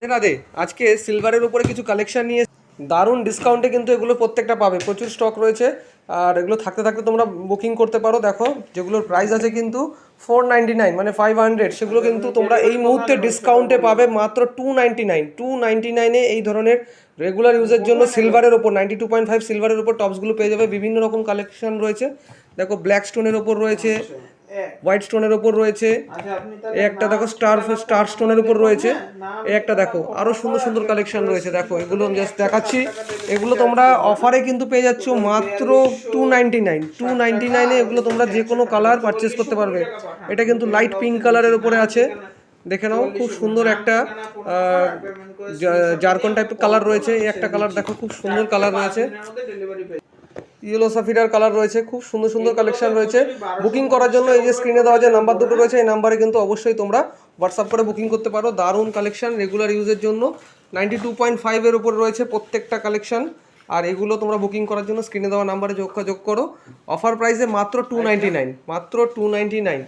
রাধে, আজকে সিলভারের উপরে কিছু কালেকশন নিয়ে দারুণ ডিসকাউন্টে কিন্তু এগুলো প্রত্যেকটা পাবে, প্রচুর স্টক রয়েছে। আর এগুলো থাকতে থাকতে তোমরা বুকিং করতে পারো। দেখো যেগুলোর প্রাইস আছে কিন্তু 499 মানে 500, সেগুলো কিন্তু তোমরা এই মুহূর্তে ডিসকাউন্টে পাবে মাত্র 299 এই ধরনের রেগুলার ইউজের জন্য সিলভারের ওপর 92.5 সিলভারের ওপর টপসগুলো পেয়ে যাবে। বিভিন্ন রকম কালেকশন রয়েছে। দেখো ব্ল্যাক স্টোনের ওপর রয়েছে, হোয়াইট স্টোনের ওপর রয়েছে, এই একটা দেখো স্টার স্টোনের উপর রয়েছে, এই একটা দেখো আরো সুন্দর সুন্দর কালেকশন রয়েছে। দেখো এগুলো জাস্ট দেখাচ্ছি, এগুলো তোমরা অফারে কিন্তু পেয়ে যাচ্ছ মাত্র 299 এগুলো তোমরা যে কোনো কালার পারচেস করতে পারবে। এটা কিন্তু লাইট পিঙ্ক কালারের উপরে আছে, দেখে নাও খুব সুন্দর একটা জারকন টাইপের কালার রয়েছে। এই একটা কালার দেখো খুব সুন্দর কালার রয়েছে, ইয়েলো সাফিরার কালার রয়েছে, খুব সুন্দর সুন্দর কালেকশন রয়েছে। বুকিং করার জন্য এই যে স্ক্রিনে দেওয়া যে নাম্বার দুটো রয়েছে, এই নাম্বারে কিন্তু অবশ্যই তোমরা হোয়াটসঅ্যাপ করে বুকিং করতে পারো। দারুণ কালেকশন রেগুলার ইউজের জন্য 92.5 এর উপর রয়েছে প্রত্যেকটা কালেকশন। আর এগুলো তোমরা বুকিং করার জন্য স্ক্রিনে দেওয়া নাম্বারে যোগাযোগ করো। অফার প্রাইসে মাত্র 299, মাত্র 299।